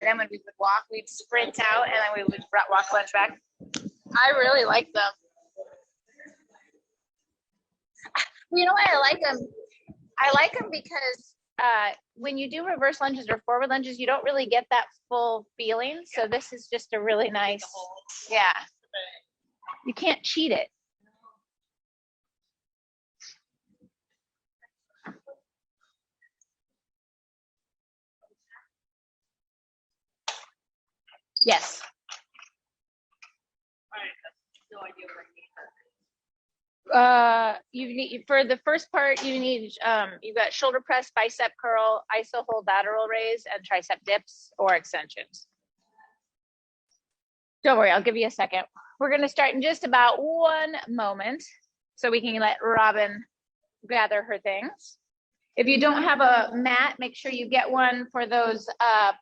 And then when we would walk, we'd sprint out and then we would walk lunge back. I really like them. You know why I like them? I like them because when you do reverse lunges or forward lunges, you don't really get that full feeling. So this is just a really nice, yeah. You can't cheat it. Yes. You need, for the first part, you need, you've got shoulder press, bicep curl, iso hold, lateral raise, and tricep dips or extensions. Don't worry, I'll give you a second. We're going to start in just about one moment so we can let Robin gather her things. If you don't have a mat, make sure you get one for those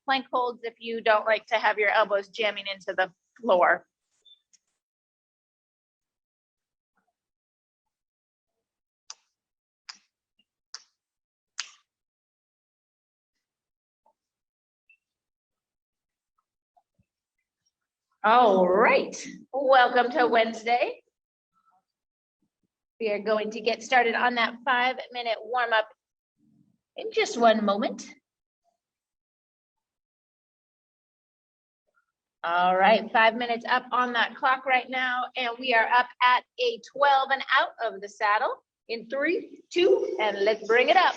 plank holds if you don't like to have your elbows jamming into the floor. All right, welcome to Wednesday. We are going to get started on that 5-minute warm up in just one moment. All right, 5 minutes up on that clock right now, and we are up at a 12 and out of the saddle in 3, 2, and let's bring it up.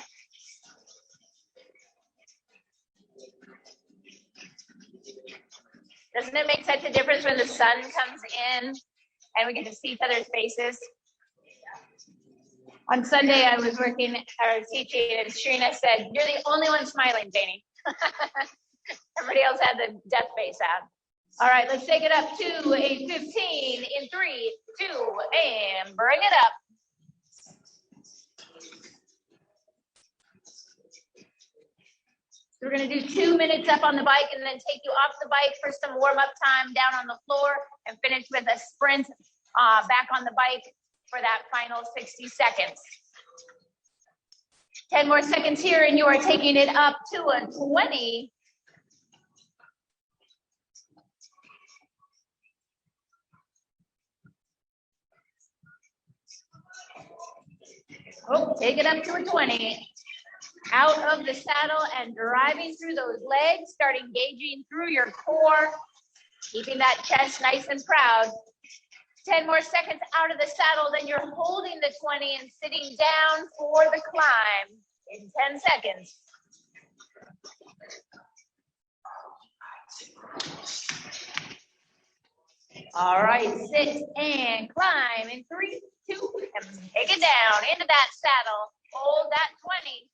Doesn't it make such a difference when the sun comes in and we get to see each other's faces? On Sunday, I was working or teaching, and Shrina said, "You're the only one smiling, Janie." Everybody else had the death face on. All right, let's take it up to a 15 in 3, 2, and bring it up. We're going to do 2 minutes up on the bike and then take you off the bike for some warm-up time down on the floor and finish with a sprint back on the bike for that final 60 seconds. 10 more seconds here and you are taking it up to a 20. Oh, take it up to a 20. Out of the saddle and driving through those legs, start engaging through your core, keeping that chest nice and proud. 10 more seconds out of the saddle, then you're holding the 20 and sitting down for the climb in 10 seconds. All right, sit and climb in 3, 2, and take it down into that saddle. Hold that 20.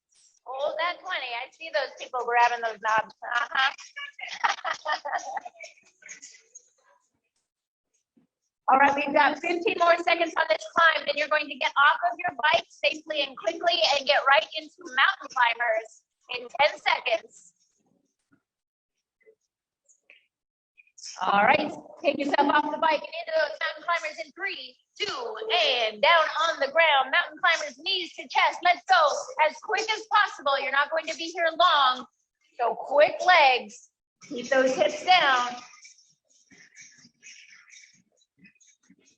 Hold that 20. I see those people grabbing those knobs. All right, we've got 15 more seconds on this climb, then you're going to get off of your bike safely and quickly and get right into mountain climbers in 10 seconds. All right, take yourself off the bike and into those mountain climbers in 3, 2, and down on the ground. Mountain climbers, knees to chest. Let's go as quick as possible. You're not going to be here long, so quick legs. Keep those hips down.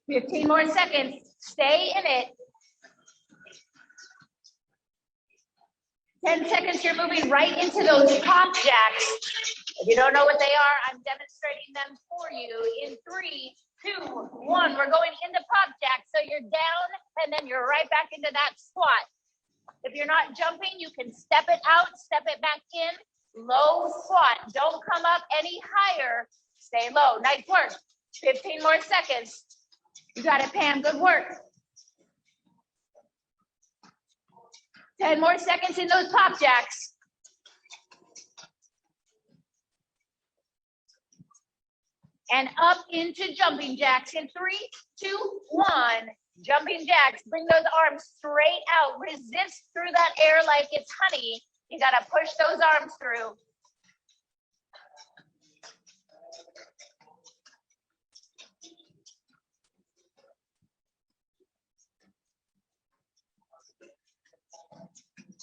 15 more seconds. Stay in it. 10 seconds, you're moving right into those pop jacks. If you don't know what they are, I'm demonstrating them for you in 3, 2, 1. We're going into pop jacks. So you're down and then you're right back into that squat. If you're not jumping, you can step it out, step it back in. Low squat. Don't come up any higher. Stay low. Nice work. 15 more seconds. You got it, Pam. Good work. 10 more seconds in those pop jacks. And up into jumping jacks in 3, 2, 1. Jumping jacks. Bring those arms straight out. Resist through that air like it's honey. You got to push those arms through.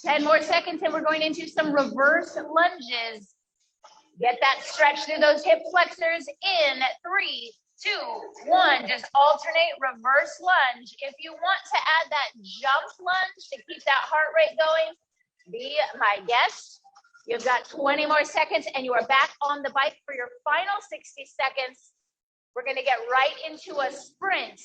Ten more seconds and we're going into some reverse lunges. Get that stretch through those hip flexors in 3, 2, 1. Just alternate reverse lunge. If you want to add that jump lunge to keep that heart rate going, be my guest. You've got 20 more seconds and you are back on the bike for your final 60 seconds. We're going to get right into a sprint.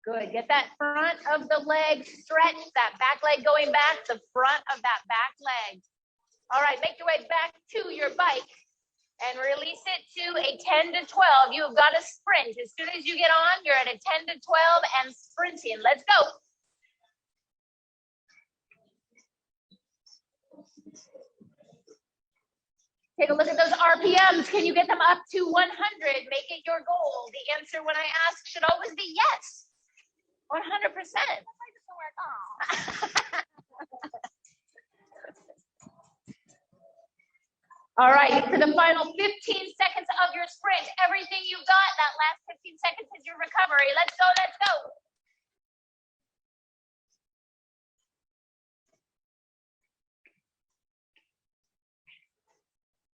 Good. Get that front of the leg stretched, that back leg going back, the front of that back leg. All right, make your way back to your bike and release it to a 10 to 12. You've got a sprint. As soon as you get on, you're at a 10 to 12 and sprinting. Let's go. Take a look at those RPMs. Can you get them up to 100? Make it your goal. The answer when I ask should always be yes. 100%. All right, for the final 15 seconds of your sprint, everything you got, that last 15 seconds is your recovery. Let's go, let's go.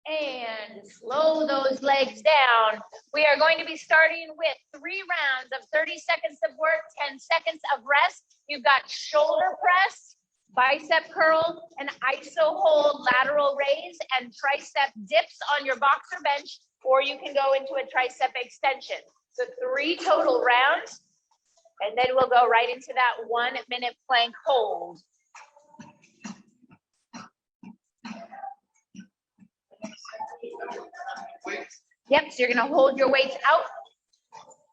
And slow those legs down. We are going to be starting with 3 rounds of 30 seconds of work, 10 seconds of rest. You've got shoulder press, bicep curl, an iso hold, lateral raise, and tricep dips on your boxer bench, or you can go into a tricep extension. So 3 total rounds, and then we'll go right into that 1-minute plank hold. Yep, so you're gonna hold your weights out.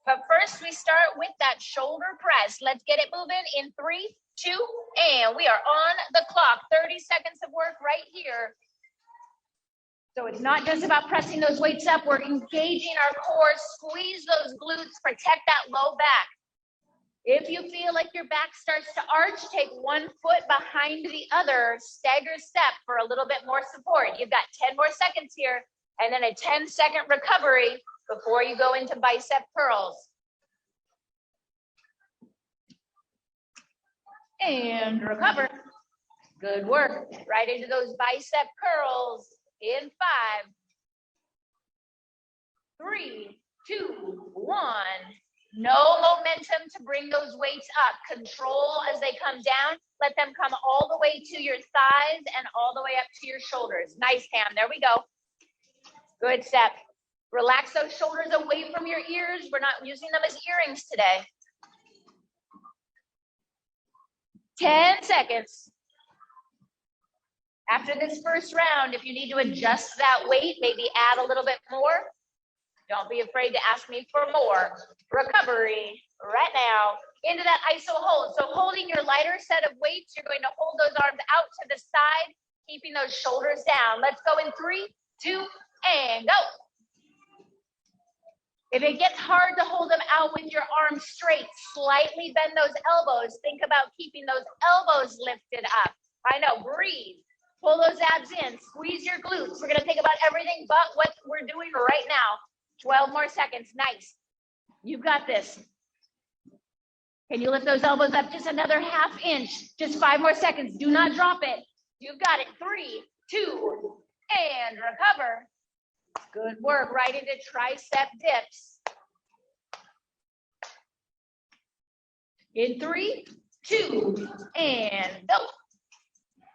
But first we start with that shoulder press. Let's get it moving in 3, 2, and we are on the clock. 30 seconds of work right here. So it's not just about pressing those weights up. We're engaging our core, squeeze those glutes, protect that low back. If you feel like your back starts to arch, take 1 foot behind the other, stagger step for a little bit more support. You've got 10 more seconds here, and then a 10-second recovery before you go into bicep curls. And recover. Good work. Right into those bicep curls in 5, 3, 2, 1. No momentum to bring those weights up. Control as they come down. Let them come all the way to your thighs and all the way up to your shoulders. Nice, Pam. There we go. Good step. Relax those shoulders away from your ears. We're not using them as earrings today. 10 seconds. After this first round, if you need to adjust that weight, maybe add a little bit more. Don't be afraid to ask me for more. Recovery right now into that iso hold. So holding your lighter set of weights, you're going to hold those arms out to the side, keeping those shoulders down. Let's go in 3, 2, and go. If it gets hard to hold them out with your arms straight, slightly bend those elbows. Think about keeping those elbows lifted up. I know, breathe. Pull those abs in, squeeze your glutes. We're gonna think about everything but what we're doing right now. 12 more seconds, nice. You've got this. Can you lift those elbows up just another ½ inch? Just 5 more seconds, do not drop it. You've got it, 3, 2, and recover. Good work, right into tricep dips. In 3, 2, and go.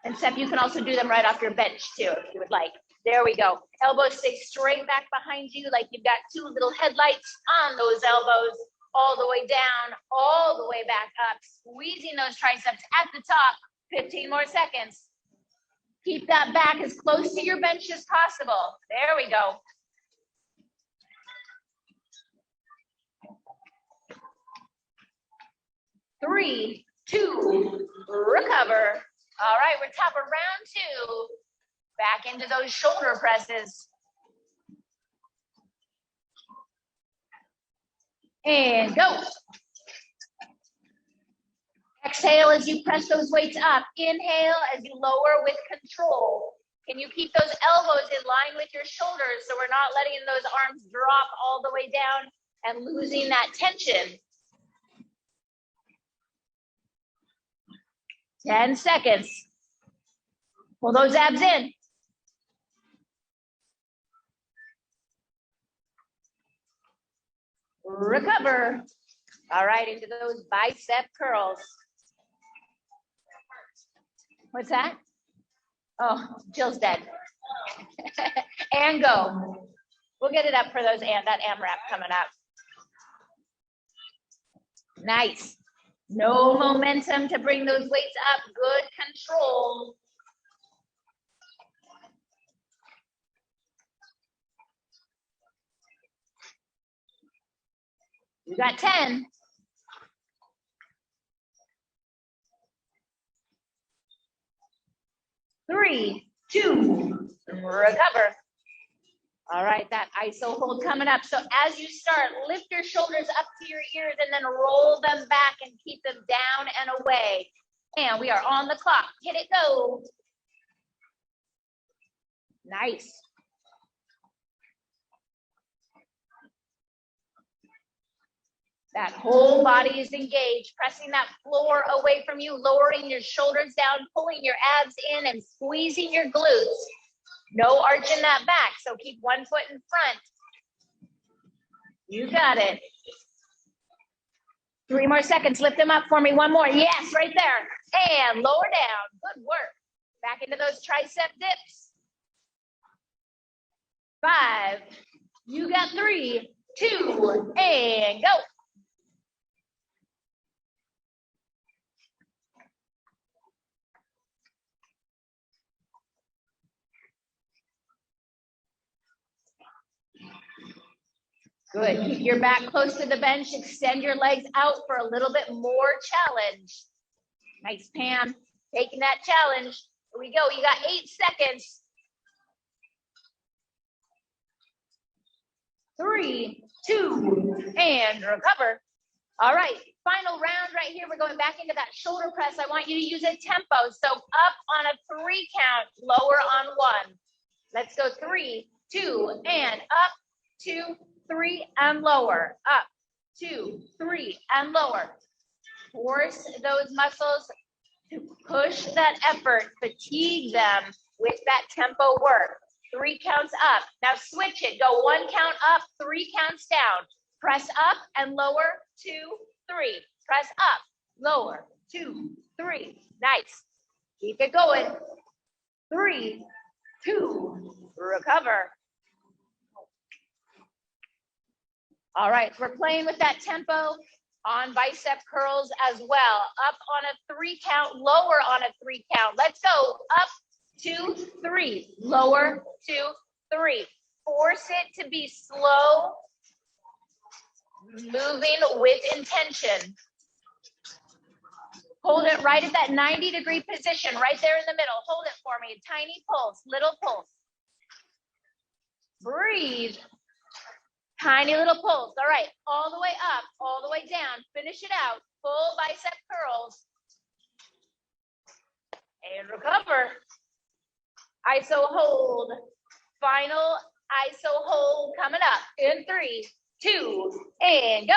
And Seth, you can also do them right off your bench too, if you would like. There we go. Elbows stay straight back behind you like you've got 2 little headlights on those elbows, all the way down, all the way back up, squeezing those triceps at the top. 15 more seconds. Keep that back as close to your bench as possible. There we go. Three, 2, recover. All right, we're top of round 2. Back into those shoulder presses. And go. Exhale as you press those weights up. Inhale as you lower with control. Can you keep those elbows in line with your shoulders so we're not letting those arms drop all the way down and losing that tension? 10 seconds. Pull those abs in. Recover. All right, into those bicep curls. What's that? Oh, Jill's dead. And go. We'll get it up for those and that AMRAP coming up. Nice. No momentum to bring those weights up. Good control. You got 10. Three, two, recover. All right, that ISO hold coming up. So as you start, lift your shoulders up to your ears and then roll them back and keep them down and away. And we are on the clock. Hit it, go. Nice. That whole body is engaged, pressing that floor away from you, lowering your shoulders down, pulling your abs in and squeezing your glutes. No arching that back, so keep one foot in front. You got it. 3 more seconds, lift them up for me, 1 more. Yes, right there. And lower down, good work. Back into those tricep dips. 5, you got 3, 2, and go. Good, keep your back close to the bench, extend your legs out for a little bit more challenge. Nice, Pam, taking that challenge. Here we go, you got 8 seconds. 3, 2, and recover. All right, final round right here. We're going back into that shoulder press. I want you to use a tempo. So up on a 3 count, lower on 1. Let's go 3, 2, and up, 2, 3, and lower. Up, 2, 3, and lower. Force those muscles to push that effort, fatigue them with that tempo work. 3 counts up. Now switch it. Go 1 count up, 3 counts down. Press up and lower, 2, 3. Press up, lower, 2, 3. Nice. Keep it going. 3, 2, recover. All right, we're playing with that tempo on bicep curls as well. Up on a 3 count, lower on a 3 count. Let's go. Up, 2, 3. Lower, 2, 3. Force it to be slow, moving with intention. Hold it right at that 90-degree position, right there in the middle. Hold it for me. Tiny pulse, little pulse. Breathe. Tiny little pulse. All right, all the way up, all the way down. Finish it out. Full bicep curls. And recover. ISO hold. Final ISO hold coming up in 3, 2, and go.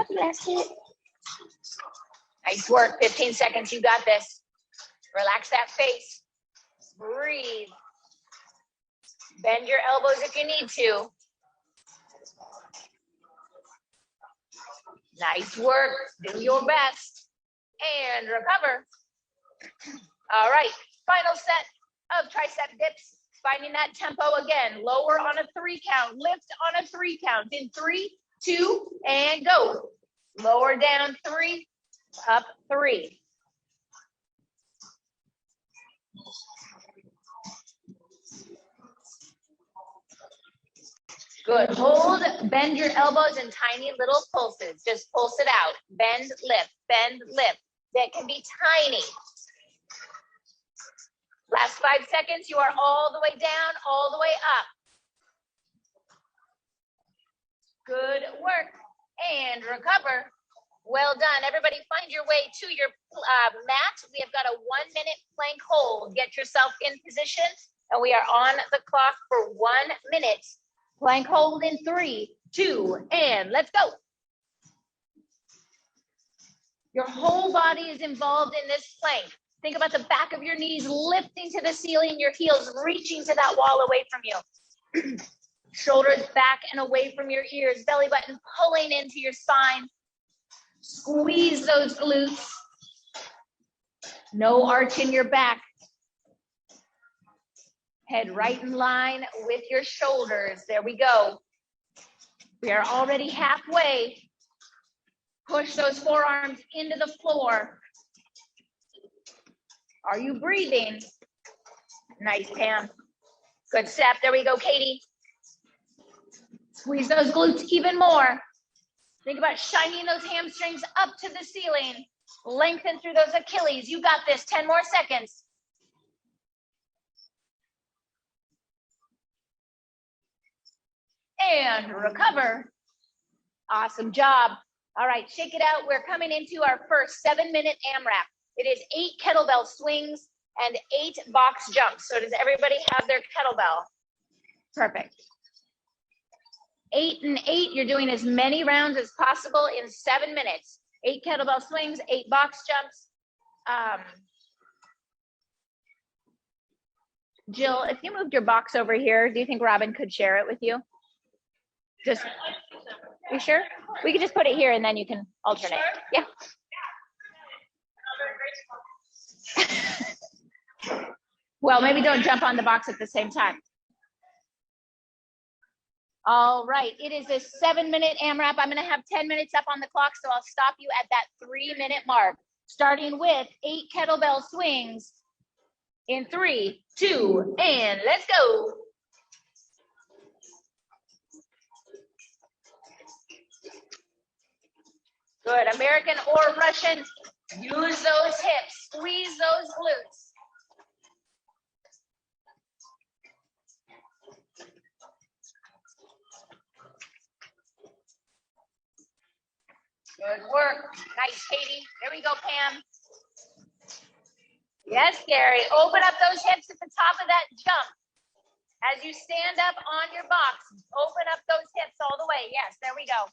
Bless it. Nice work. 15 seconds. You got this. Relax that face. Breathe. Bend your elbows if you need to. Nice work. Do your best. And recover. All right. Final set of tricep dips. Finding that tempo again. Lower on a 3 count. Lift on a 3 count. In 3, 2, and go. Lower down 3, up 3. Good. Hold, bend your elbows in tiny little pulses. Just pulse it out. Bend, lift, bend, lift. That can be tiny. Last 5 seconds. You are all the way down, all the way up. Good work. And recover. Well done. Everybody find your way to your mat. We have got a 1-minute plank hold. Get yourself in position. And we are on the clock for 1 minute. Plank hold in 3, 2, and let's go. Your whole body is involved in this plank. Think about the back of your knees lifting to the ceiling, your heels reaching to that wall away from you. Shoulders back and away from your ears, belly button pulling into your spine. Squeeze those glutes. No arch in your back. Head right in line with your shoulders. There we go. We are already halfway. Push those forearms into the floor. Are you breathing? Nice, Pam. Good step. There we go, Katie. Squeeze those glutes even more. Think about shining those hamstrings up to the ceiling. Lengthen through those Achilles. You got this. 10 more seconds. And recover. Awesome job. All right, shake it out. We're coming into our first 7-minute AMRAP. It is 8 kettlebell swings and 8 box jumps. So does everybody have their kettlebell? Perfect. 8 and 8, you're doing as many rounds as possible in 7 minutes. 8 kettlebell swings, 8 box jumps. Jill, if you moved your box over here, do you think Robin could share it with you? Just, you sure? We could just put it here and then you can alternate. Yeah. Well, maybe don't jump on the box at the same time. All right, it is a 7-minute AMRAP. I'm gonna have 10 minutes up on the clock, so I'll stop you at that 3-minute mark, starting with 8 kettlebell swings in 3, 2, and let's go. Good, American or Russian, use those hips, squeeze those glutes. Good work. Nice, Katie. There we go, Pam. Yes, Gary. Open up those hips at the top of that jump. As you stand up on your box, open up those hips all the way. Yes, there we go.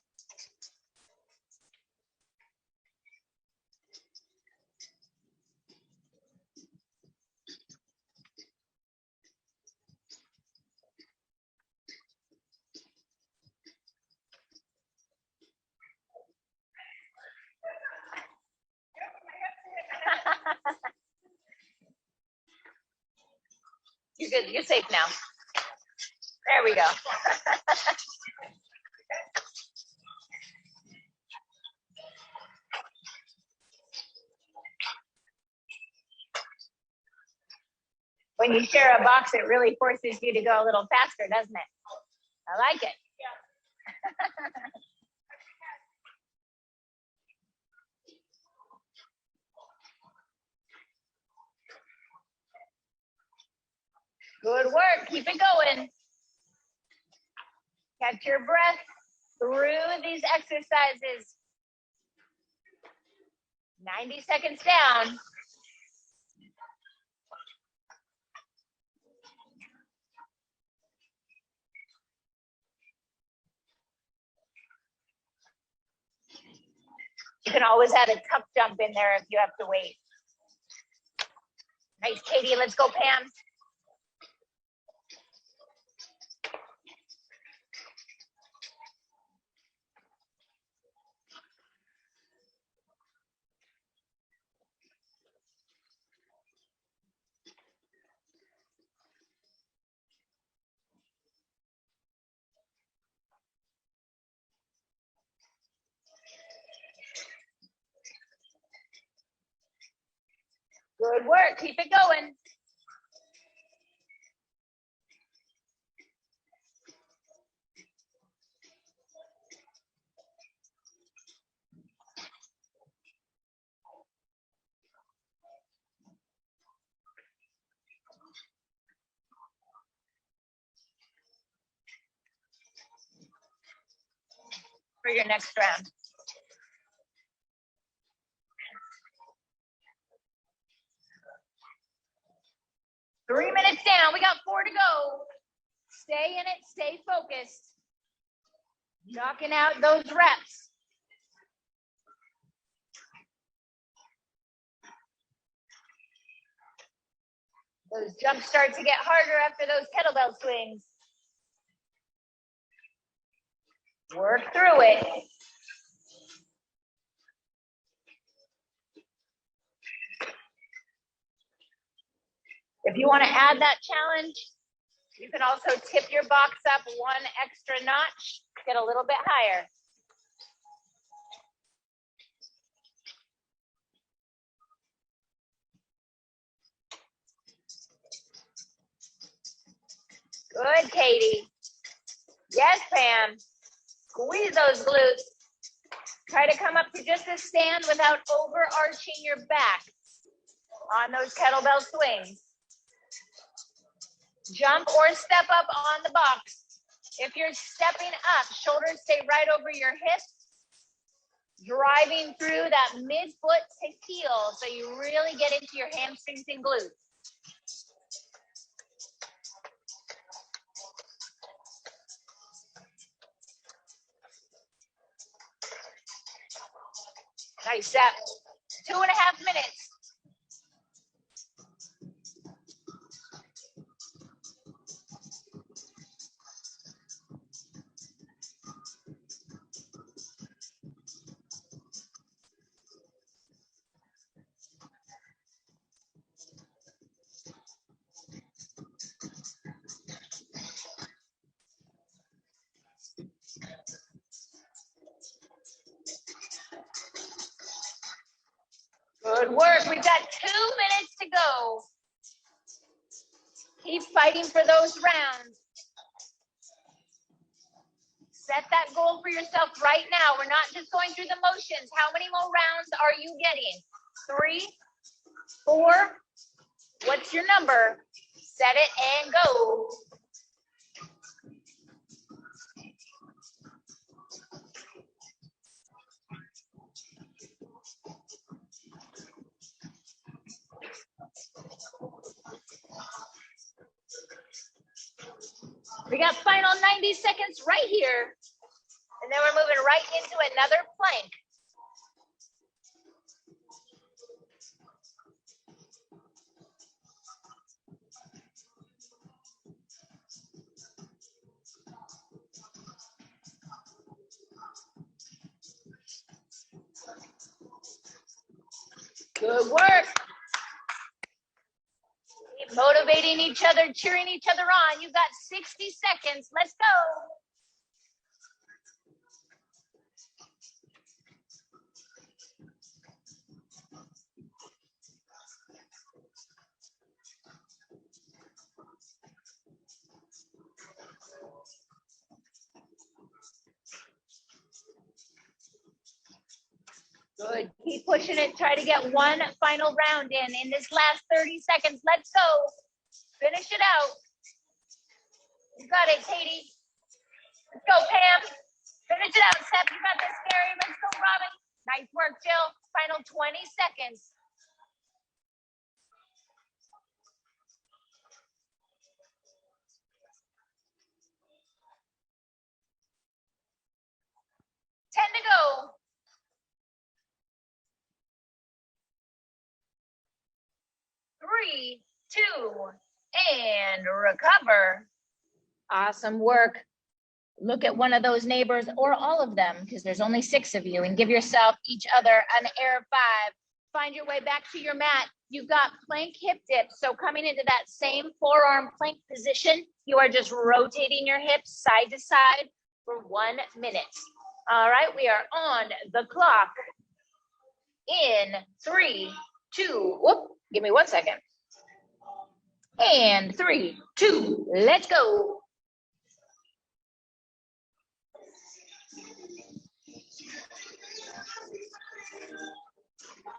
You're good. You're safe now. There we go. When you share a box, it really forces you to go a little faster, doesn't it? I like it. Good work. Keep it going. Catch your breath through these exercises. 90 seconds down. You can always add a tuck jump in there if you have to wait. Nice, Katie. Let's go, Pam. Good work. Keep it going. For your next round. Three minutes down. down. We got 4 to go. Stay in it, stay focused. Knocking out those reps. Those jumps start to get harder after those kettlebell swings. Work through it. If you want to add that challenge, you can also tip your box up 1 extra notch, get a little bit higher. Good, Katie. Yes, Pam. Squeeze those glutes. Try to come up to just a stand without overarching your back on those kettlebell swings. Jump or step up on the box. If you're stepping up, shoulders stay right over your hips, driving through that mid-foot to heel so you really get into your hamstrings and glutes. Nice step. 2.5 minutes. Good work. We've got 2 minutes to go. Keep fighting for those rounds. Set that goal for yourself right now. We're not just going through the motions. How many more rounds are you getting? 3, 4? What's your number? Set it and go. We got final 90 seconds right here. And then we're moving right into another plank. Good work. Keep motivating each other, cheering each other on. You've got 60 seconds. Let's go. Good. Keep pushing it. Try to get one final round in this last 30 seconds. Let's go. Finish it out. You got it, Katie. Let's go, Pam. Finish it out, Seth. You got this, Gary. Let's go, Robin. Nice work, Jill. Final 20 seconds. Ten to go. 3, 2, and recover. Awesome work. Look at one of those neighbors or all of them, because there's only 6 of you, and give yourself each other an air 5. Find your way back to your mat. You've got plank hip dips. So coming into that same forearm plank position, you are just rotating your hips side to side for 1 minute. All right, we are on the clock. In 3, 2, whoop, give me 1 second. And 3, 2, let's go.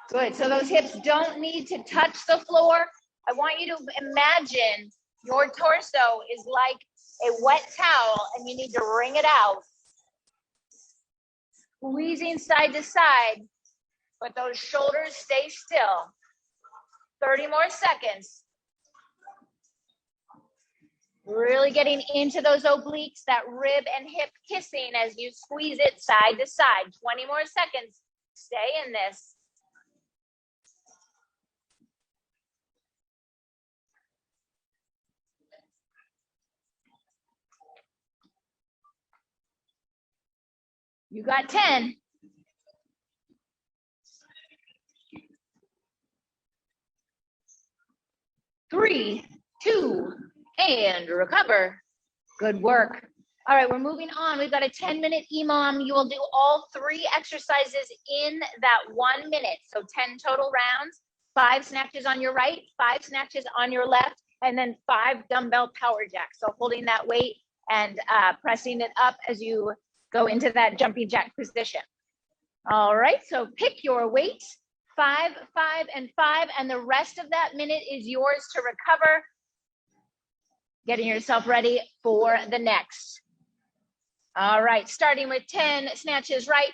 Good, so those hips don't need to touch the floor. I want you to imagine your torso is like a wet towel and you need to wring it out. Squeezing side to side, but those shoulders stay still. 30 more seconds. Really getting into those obliques, that rib and hip kissing as you squeeze it side to side. 20 more seconds. Stay in this. You got 10. 3, 2, and recover. Good work. All right, we're moving on. We've got a 10-minute EMOM. You will do all 3 exercises in that 1 minute. So 10 total rounds, 5 snatches on your right, 5 snatches on your left, and then 5 dumbbell power jacks. So holding that weight and pressing it up as you go into that jumping jack position. All right, so pick your weight, 5, 5, and 5, and the rest of that minute is yours to recover, getting yourself ready for the next. All right, starting with 10 snatches right,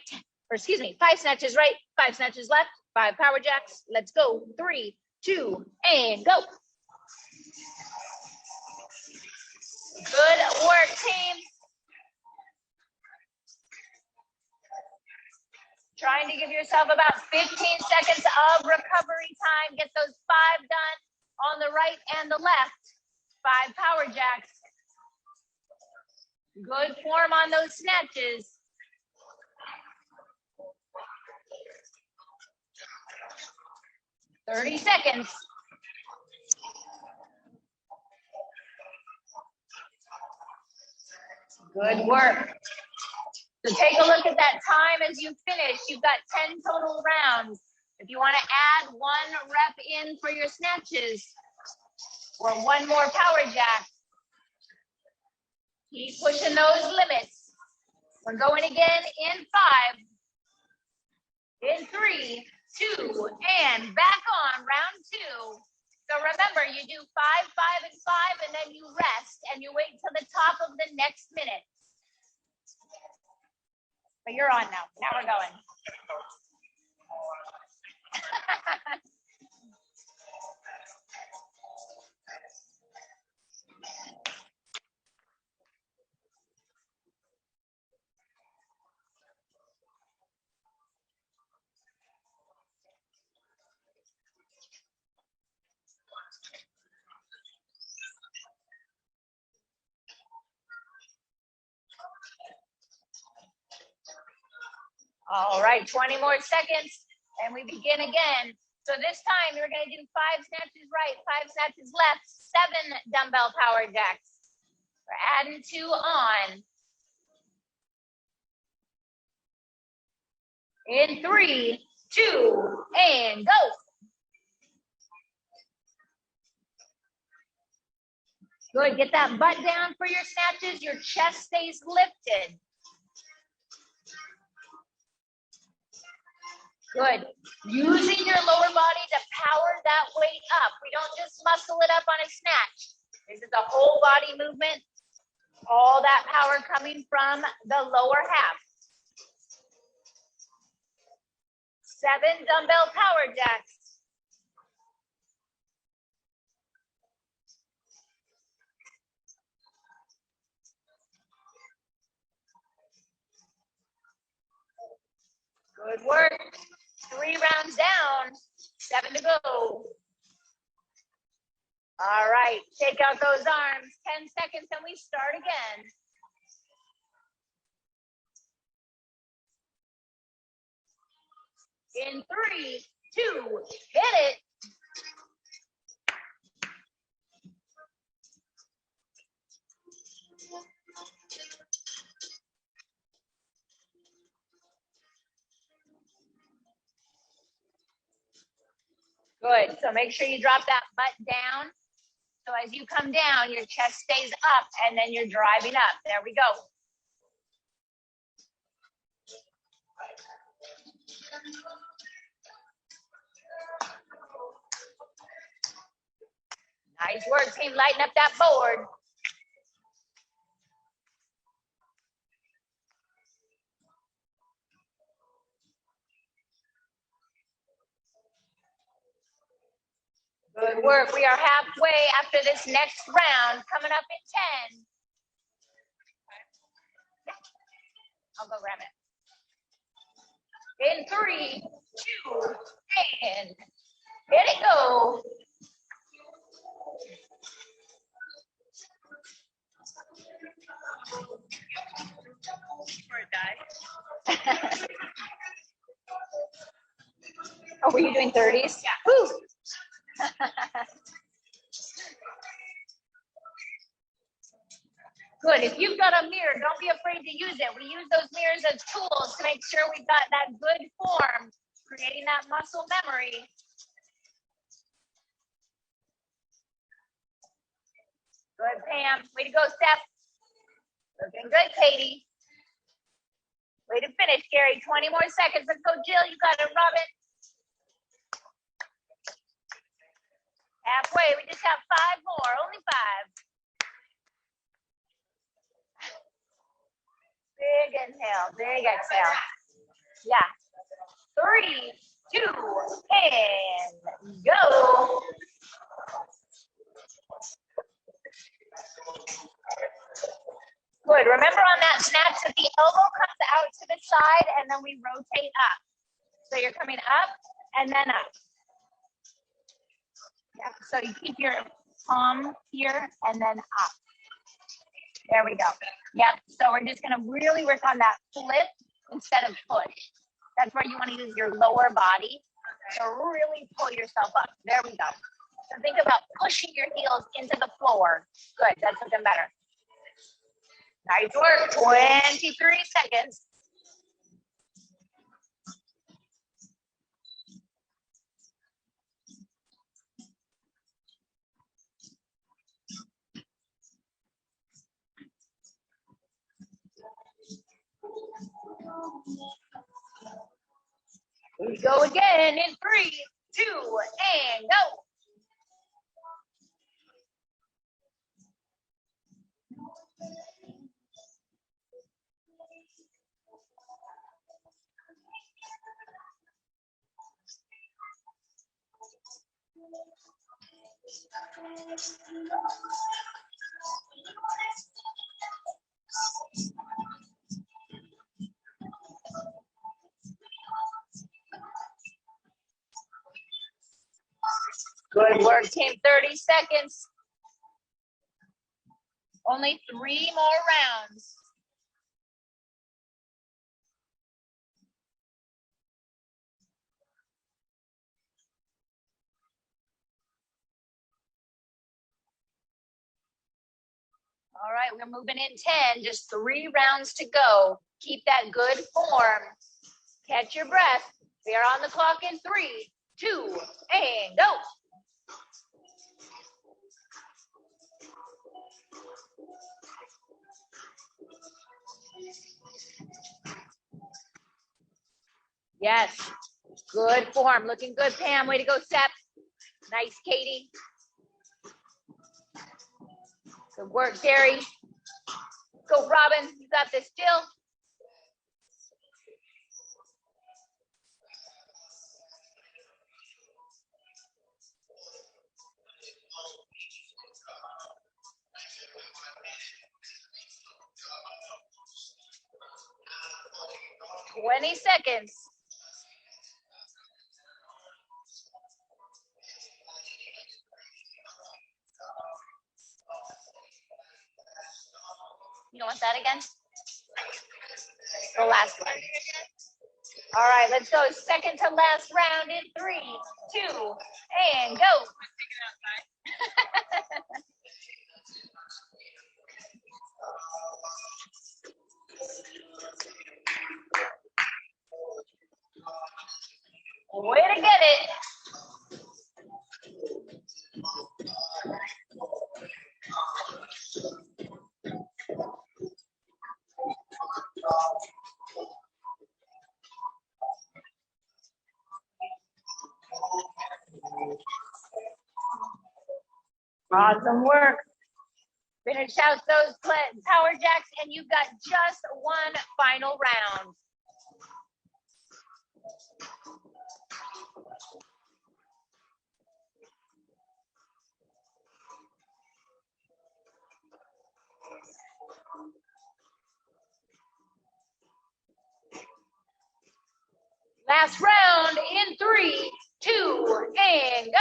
or excuse me, 5 snatches right, 5 snatches left, 5 power jacks. Let's go. 3, 2, and go. Good work, team. Trying to give yourself about 15 seconds of recovery time. Get those 5 done on the right and the left. 5 power jacks. Good form on those snatches. Thirty seconds. Good work. So take a look at that time as you finish. You've got 10 total rounds. If you want to add 1 rep in for your snatches or 1 more power jack, keep pushing those limits. We're going again in 5, in 3, 2, and back on round 2. So remember, you do 5, 5, and 5, and then you rest and you wait till the top of the next minute. But you're on now. Now we're going. All right, 20 more seconds, and we begin again. So this time, we're going to do 5 snatches right, 5 snatches left, 7 dumbbell power jacks. We're adding 2 on. In 3, 2, and go. Good, get that butt down for your snatches. Your chest stays lifted. Good. Using your lower body to power that weight up. We don't just muscle it up on a snatch. This is a whole body movement. All that power coming from the lower half. 7 dumbbell power jacks. Good work. 3 rounds down, 7 to go. All right, shake out those arms. 10 seconds and we start again. In 3, 2, hit it. Good, so make sure you drop that butt down. So as you come down, your chest stays up and then you're driving up. There we go. Nice work, team. Lighten up that board. Good work. We are halfway after this next round. Coming up in 10. I'll go grab it. In 3, 2, and hit it go. Oh, were you doing 30s? Yeah. Woo. Good. If you've got a mirror, don't be afraid to use it. We use those mirrors as tools to make sure we've got that good form, creating that muscle memory. Good, Pam. Way to go, Steph. Looking good, Katie. Way to finish, Gary. 20 more seconds. Let's go, Jill. You got it, Robin. Halfway. We just have 5 more. Only 5. Big inhale. Big exhale. Yeah. 3, 2, and go. Good. Remember on that snatch that the elbow comes out to the side and then we rotate up. So you're coming up and then up. Yeah. So you keep your palm here and then up. There we go. Yep. So we're just going to really work on that flip instead of push. That's where you want to use your lower body to really pull yourself up. There we go. So think about pushing your heels into the floor. Good. That's looking better. Nice work. 23 seconds. We go again in 3, 2, and go. Good work, team. 30 seconds. Only 3 more rounds. All right, we're moving in 10. Just 3 rounds to go. Keep that good form. Catch your breath. We are on the clock in 3, 2, and go. Yes, good form. Looking good, Pam. Way to go, Sep. Nice, Katie. Good work, Gary. Go, Robin. You got this, Jill. Twenty seconds. You don't want that again? The last one. All right, let's go. Second to last round in 3, 2, and go. Way to get it. Awesome work. Finish out those power jacks, and you've got just 1 final round. Last round in 3, 2, and go.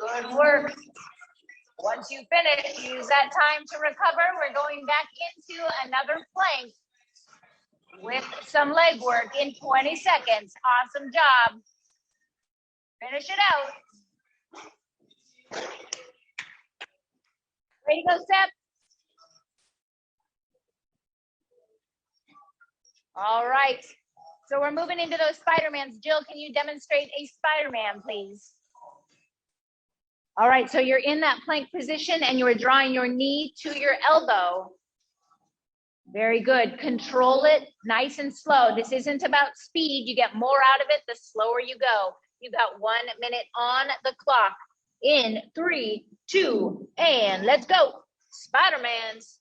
Good work. Once you finish, use that time to recover. We're going back into another plank with some leg work in 20 seconds. Awesome job. Finish it out. Ready to go, Steph? All right. So we're moving into those Spidermans. Jill, can you demonstrate a Spiderman, please? All right, so you're in that plank position and you are drawing your knee to your elbow. Very good. Control it nice and slow. This isn't about speed. You get more out of it the slower you go. You got 1 minute on the clock. In 3, 2, and let's go. Spidermans.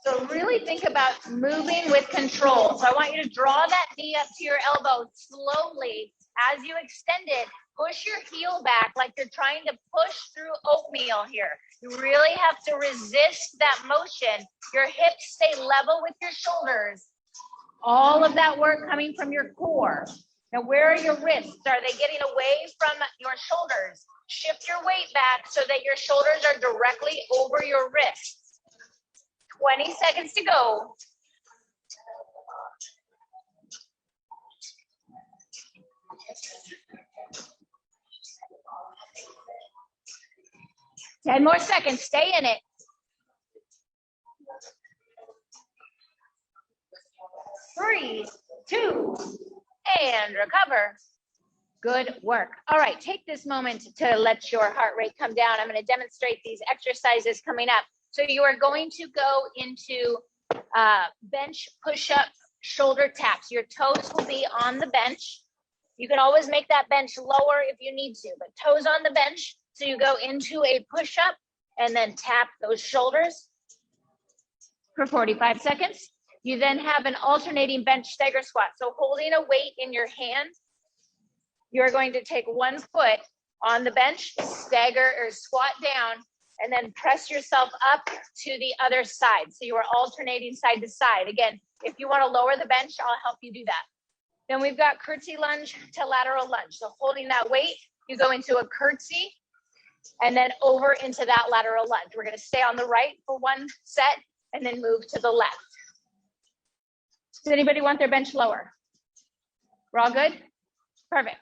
So really think about moving with control. So I want you to draw that knee up to your elbow slowly. As you extend it, push your heel back like you're trying to push through oatmeal here. You really have to resist that motion. Your hips stay level with your shoulders. All of that work coming from your core. Now, where are your wrists? Are they getting away from your shoulders? Shift your weight back so that your shoulders are directly over your wrists. 20 seconds to go. Ten more seconds. Stay in it. 3, 2, and recover. Good work. All right, take this moment to let your heart rate come down. I'm going to demonstrate these exercises coming up. So you are going to go into bench push-up shoulder taps. Your toes will be on the bench. You can always make that bench lower if you need to, but toes on the bench. So you go into a push-up and then tap those shoulders for 45 seconds. You then have an alternating bench stagger squat. So holding a weight in your hand, you're going to take one foot on the bench, stagger or squat down, and then press yourself up to the other side. So you are alternating side to side. Again, if you want to lower the bench, I'll help you do that. Then we've got curtsy lunge to lateral lunge. So holding that weight, you go into a curtsy and then over into that lateral lunge. We're going to stay on the right for one set and then move to the left. Does anybody want their bench lower? We're all good? Perfect.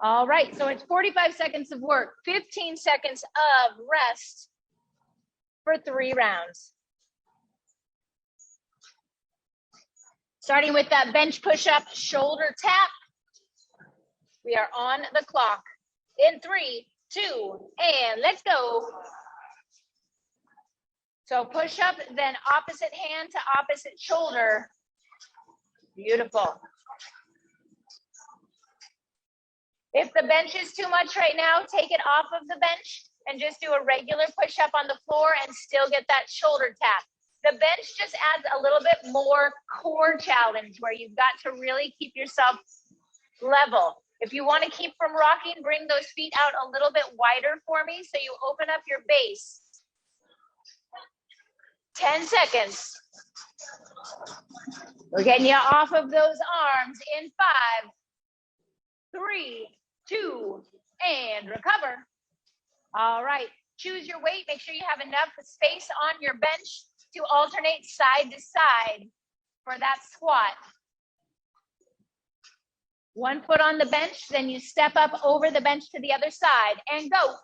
All right, so it's 45 seconds of work, 15 seconds of rest for 3 rounds. Starting with that bench push-up shoulder tap. We are on the clock. In 3, 2, and let's go. So push up, then opposite hand to opposite shoulder. Beautiful. If the bench is too much right now, take it off of the bench and just do a regular push-up on the floor and still get that shoulder tap. The bench just adds a little bit more core challenge where you've got to really keep yourself level. If you want to keep from rocking, bring those feet out a little bit wider for me so you open up your base. 10 seconds. We're getting you off of those arms in 5, 3, 2, and recover. All right, choose your weight. Make sure you have enough space on your bench to alternate side to side for that squat. One foot on the bench, then you step up over the bench to the other side and go.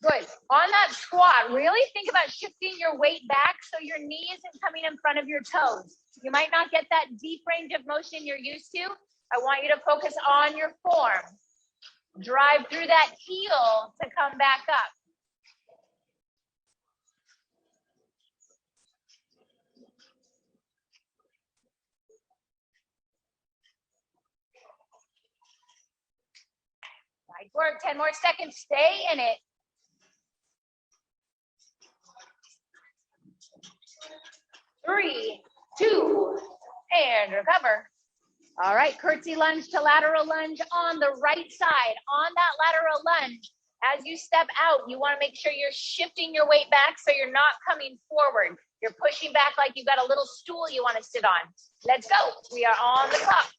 Good. On that squat, really think about shifting your weight back so your knee isn't coming in front of your toes. You might not get that deep range of motion you're used to. I want you to focus on your form. Drive through that heel to come back up. Nice work. 10 more seconds. Stay in it. 3, 2, and recover. All right, curtsy lunge to lateral lunge on the right side. On that lateral lunge, as you step out, you want to make sure you're shifting your weight back so you're not coming forward. You're pushing back like you've got a little stool you want to sit on. Let's go. We are on the clock.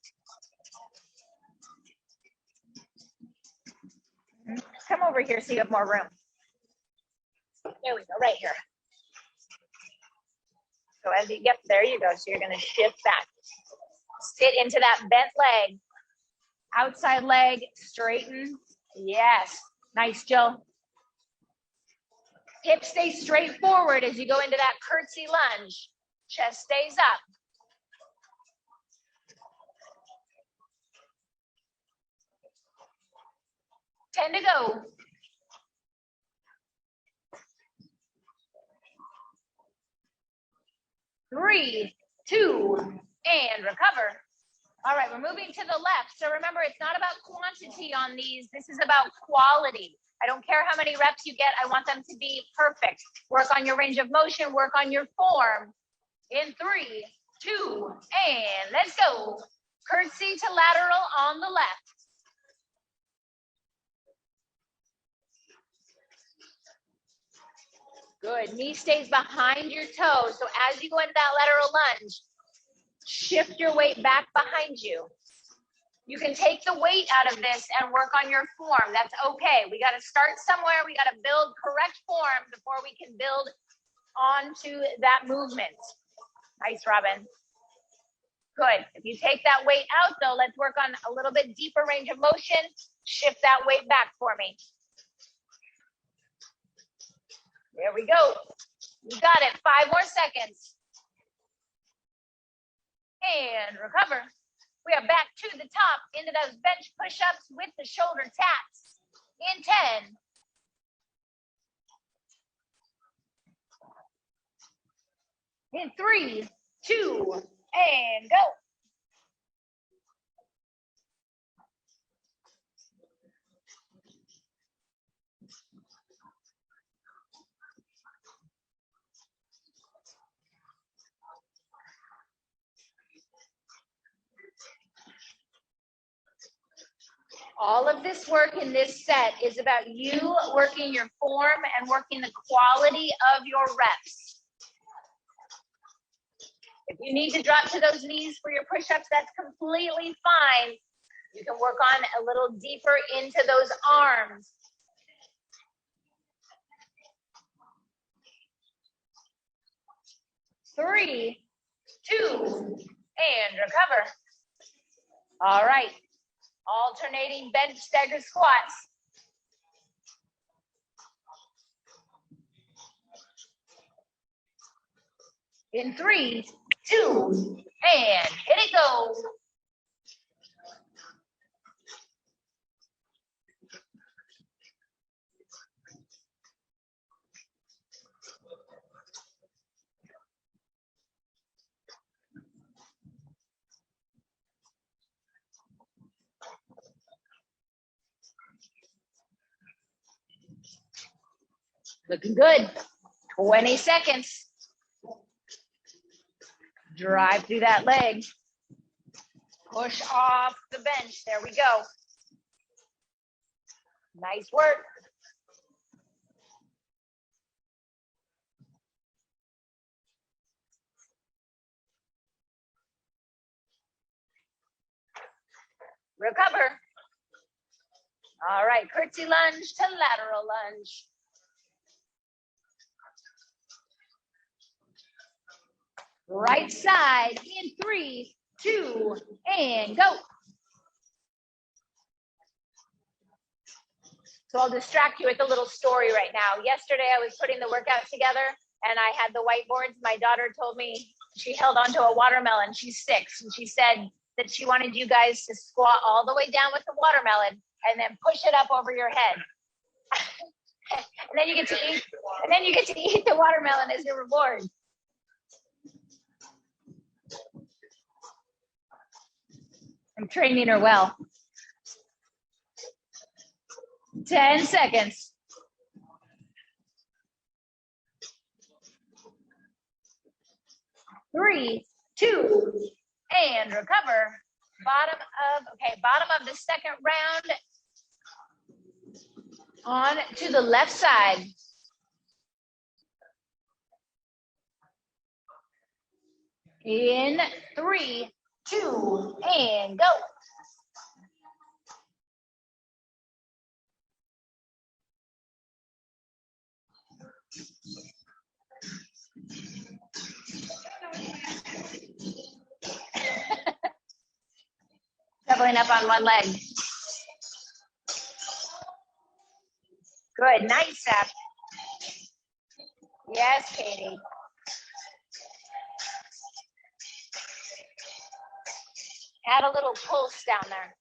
Come over here so you have more room. There we go, right here. So as you get, there you go. So you're going to shift back. Sit into that bent leg. Outside leg, straighten. Yes. Nice, Jill. Hips stay straight forward as you go into that curtsy lunge. Chest stays up. Ten to go. 3, 2, and recover. All right, we're moving to the left. So remember, it's not about quantity on these. This is about quality. I don't care how many reps you get. I want them to be perfect. Work on your range of motion. Work on your form. In 3, 2, and let's go. Curtsy to lateral on the left. Good. Knee stays behind your toe. So as you go into that lateral lunge, shift your weight back behind you. You can take the weight out of this and work on your form. That's okay. We got to start somewhere. We got to build correct form before we can build onto that movement. Nice, Robin. Good. If you take that weight out, though, let's work on a little bit deeper range of motion. Shift that weight back for me. There we go. You got it. 5 more seconds. And recover. We are back to the top into those bench push-ups with the shoulder taps. In 10. 3, 2, and go. All of this work in this set is about you working your form and working the quality of your reps. If you need to drop to those knees for your push-ups, that's completely fine. You can work on a little deeper into those arms. Three, 2, and recover. All right. Alternating bench stagger squats. In 3, 2, and hit it go. Looking good. 20 seconds. Drive through that leg. Push off the bench. There we go. Nice work. Recover. All right, curtsy lunge to lateral lunge. Right side in 3, 2, and go. So I'll distract you with a little story right now. Yesterday I was putting the workout together and I had the whiteboards. My daughter told me she held onto a watermelon. She's 6 and she said that she wanted you guys to squat all the way down with the watermelon and then push it up over your head. And then you get to eat the watermelon as your reward. I'm training her well. 10 seconds. 3, 2, and recover. Bottom of the second round. On to the left side. In 3, 2, and go. Doubling up on one leg. Good, nice step. Yes, Katie. Add a little pulse down there.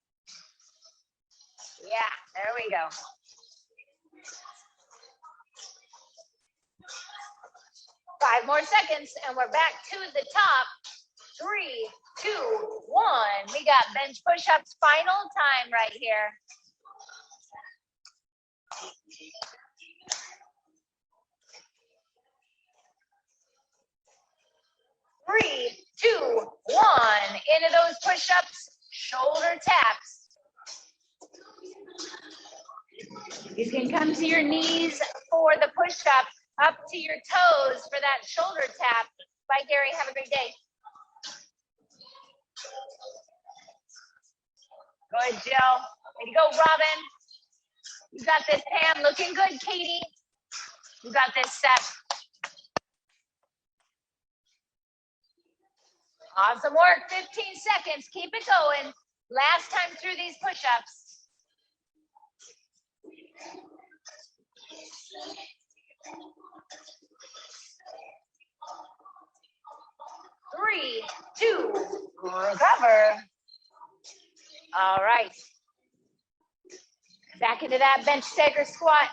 Yeah, there we go. Five more seconds, and we're back to the top. 3, 2, 1. We got bench push-ups, final time right here. Three, 2, 1. Into those push-ups, shoulder taps. You can come to your knees for the push-up, up to your toes for that shoulder tap. Bye, Gary. Have a great day. Good, Jill. Way to go, Robin. You got this, Pam. Looking good, Katie. You got this, Seth. Awesome work. 15 seconds. Keep it going. Last time through these push-ups. Three, 2, recover. All right. Back into that bench stagger squat.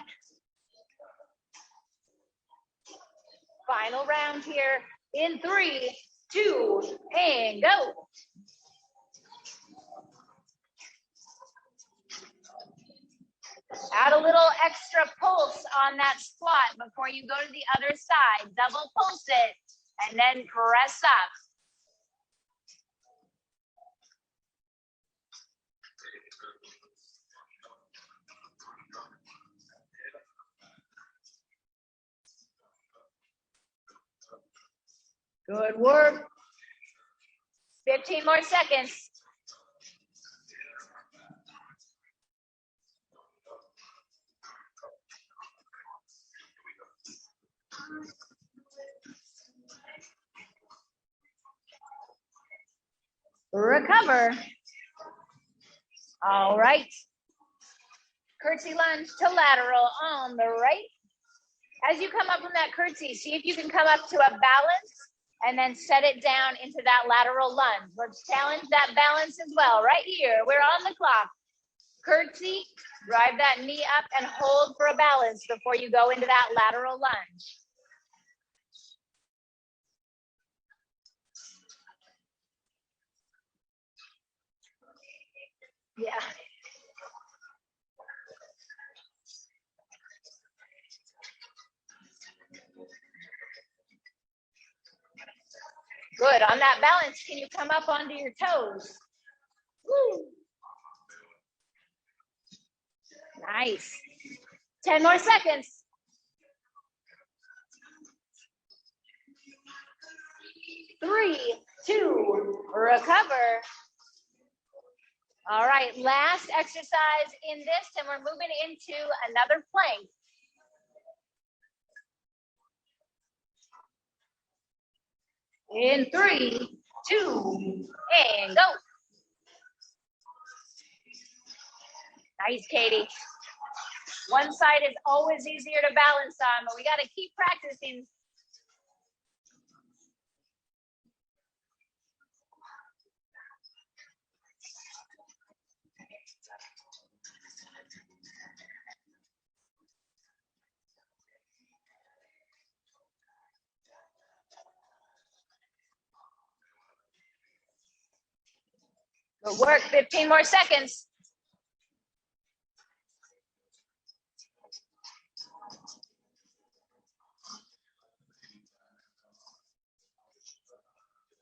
Final round here in 3, 2, and go. Add a little extra pulse on that squat before you go to the other side. Double pulse it and then press up. Good work. 15 more seconds. Recover. All right. Curtsy lunge to lateral on the right. As you come up from that curtsy, see if you can come up to a balance and then set it down into that lateral lunge. Let's challenge that balance as well. Right here, we're on the clock. Curtsy, drive that knee up and hold for a balance before you go into that lateral lunge. Yeah. Good. On that balance, can you come up onto your toes? Woo. Nice. 10 more seconds. 3, 2, recover. All right, last exercise in this, and we're moving into another plank. In 3, 2, and go. Nice, Katie. One side is always easier to balance on, but we got to keep practicing. Good work, 15 more seconds.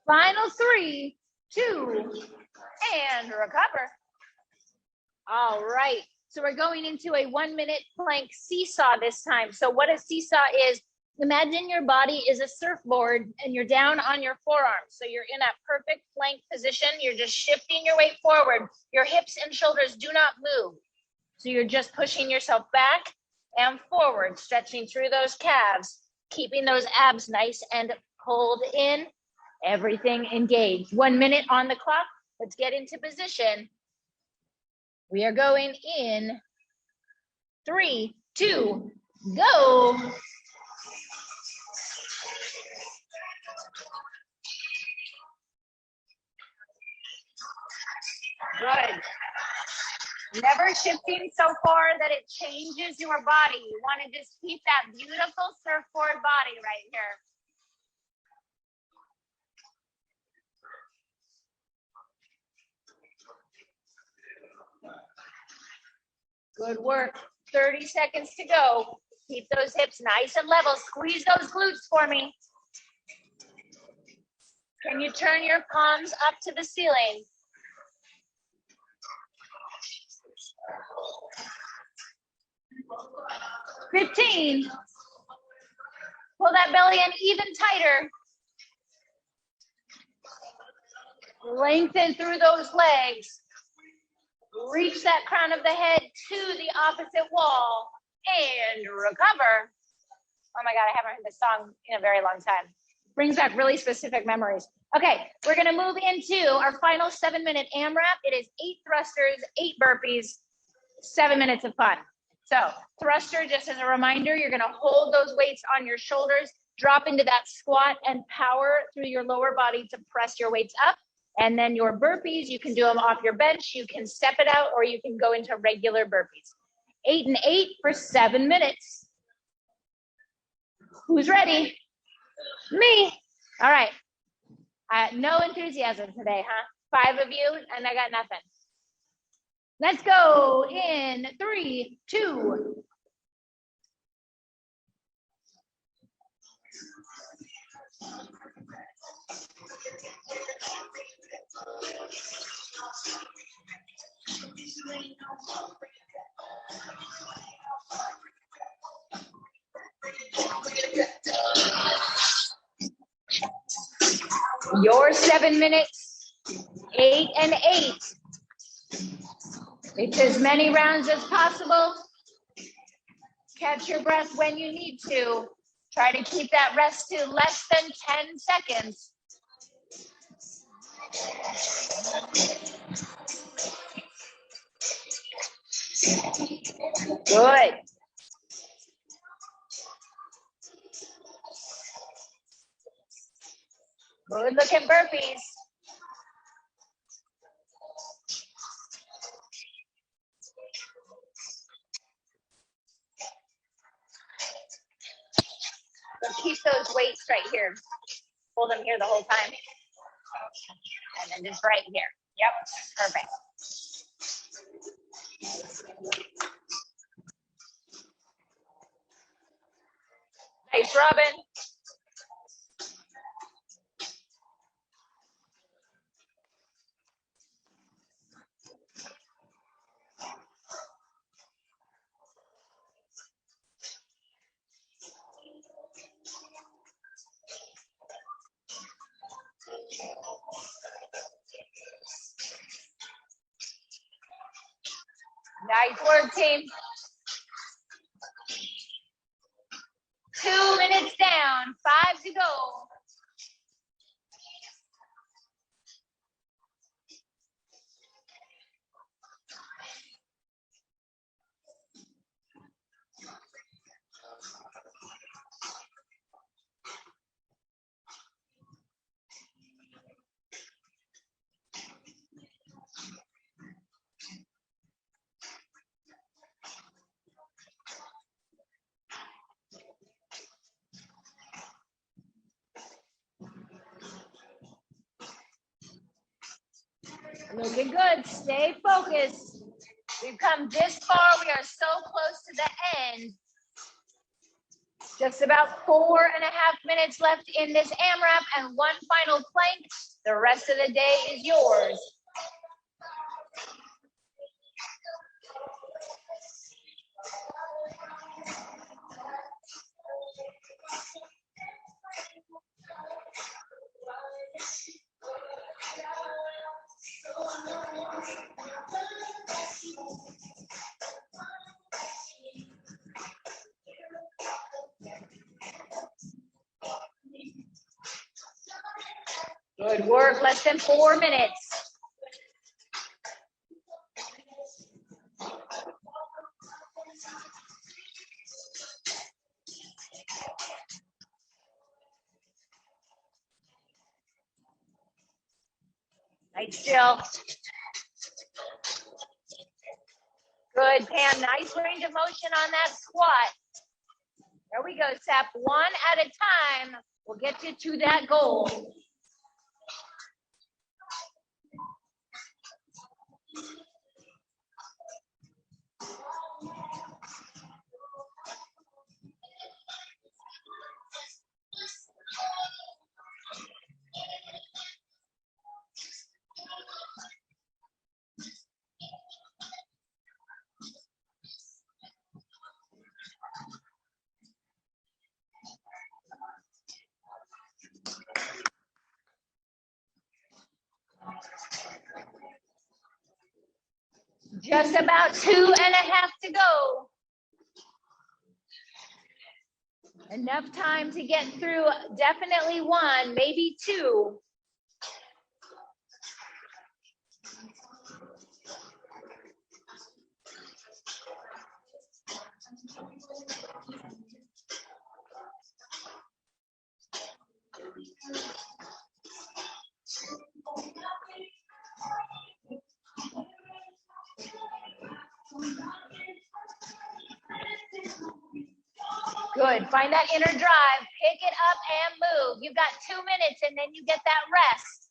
Final 3, 2, and recover. All right, so we're going into a 1-minute plank seesaw this time. So what a seesaw is, imagine your body is a surfboard and you're down on your forearms. So you're in a perfect plank position. You're just shifting your weight forward. Your hips and shoulders do not move. So you're just pushing yourself back and forward, stretching through those calves, keeping those abs nice and pulled in, everything engaged. 1 minute on the clock. Let's get into position. We are going in 3, 2, go. Good. Never shifting so far that it changes your body. You want to just keep that beautiful surfboard body right here. Good work. 30 seconds to go. Keep those hips nice and level. Squeeze those glutes for me. Can you turn your palms up to the ceiling? $15. Pull that belly in even tighter. Lengthen through those legs. Reach that crown of the head to the opposite wall and recover. Oh my God, I haven't heard this song in a very long time. Brings back really specific memories. Okay, we're gonna move into our final 7-minute AMRAP. It is 8 thrusters, 8 burpees, 7 minutes of fun. So thruster, just as a reminder, you're gonna hold those weights on your shoulders, drop into that squat and power through your lower body to press your weights up. And then your burpees, you can do them off your bench, you can step it out, or you can go into regular burpees. 8 and 8 for 7 minutes. Who's ready? Me. All right. No enthusiasm today, huh? 5 of you, and I got nothing. Let's go in 3, 2. Your 7 minutes, 8 and 8. It's as many rounds as possible. Catch your breath when you need to. Try to keep that rest to less than 10 seconds. Good. Good looking burpees. So keep those weights right here. Hold them here the whole time. And then just right here. Yep, perfect. Nice, Robin. Nice work, team. 2 minutes down, 5 to go. Looking good. Stay focused. We've come this far. We are so close to the end. Just about 4.5 minutes left in this AMRAP and one final plank. The rest of the day is yours. Good work, less than 4 minutes. Nice, Jill. Good, Pam, nice range of motion on that squat. There we go, Sap, one at a time. We'll get you to that goal. Just about 2.5 to go. Enough time to get through definitely one, maybe two. Good, find that inner drive, pick it up and move. You've got 2 minutes and then you get that rest.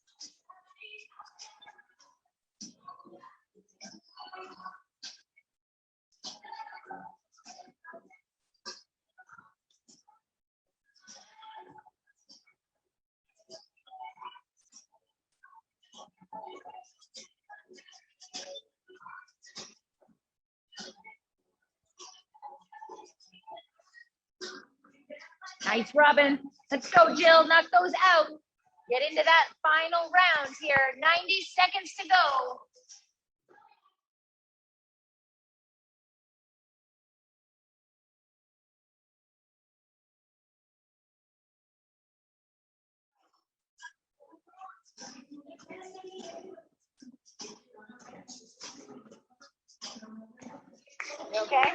Nice, Robin. Let's go, Jill. Knock those out. Get into that final round here. 90 seconds to go. You okay?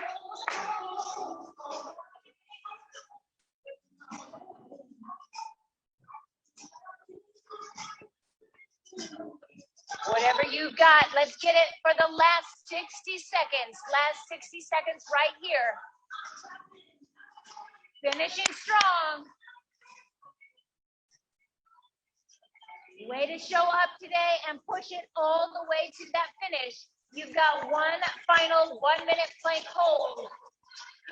Whatever you've got, let's get it for the last 60 seconds. Last 60 seconds right here. Finishing strong. Way to show up today and push it all the way to that finish. You've got one final 1 minute plank hold.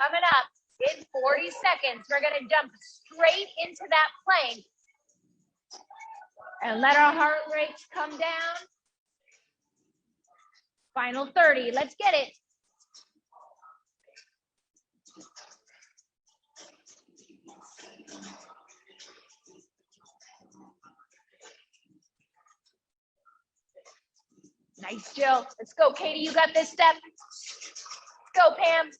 Coming up in 40 seconds, we're gonna jump straight into that plank and let our heart rates come down. Final 30, let's get it. Nice, Jill. Let's go, Katie. You got this step. Go, Pam.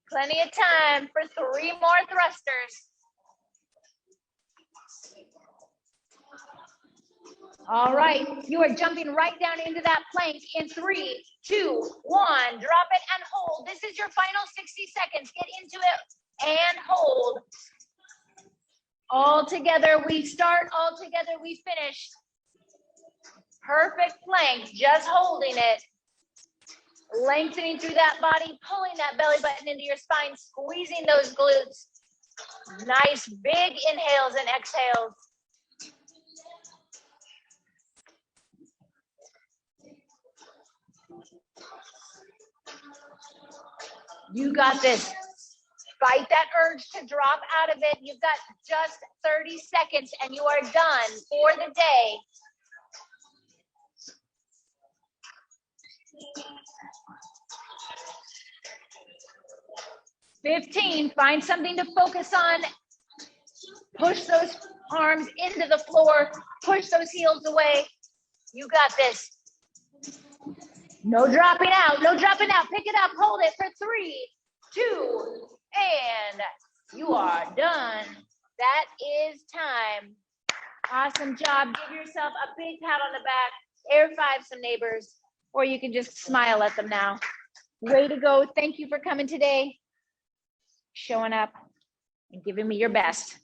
Plenty of time for 3 more thrusters. All right. You are jumping right down into that plank in 3, 2, 1. Drop it and hold. This is your final 60 seconds. Get into it and hold. All together we start. All together we finish. Perfect plank, just holding it. Lengthening through that body, pulling that belly button into your spine, squeezing those glutes. Nice big inhales and exhales. You got this. Fight that urge to drop out of it. You've got just 30 seconds and you are done for the day. Find something to focus on. Push those arms into the floor. Push those heels away. You got this. No dropping out. No dropping out. Pick it up. Hold it for 3, 2, and you are done. That is time. Awesome job. Give yourself a big pat on the back. Air five some neighbors, or you can just smile at them now. Way to go. Thank you for coming today, showing up and giving me your best.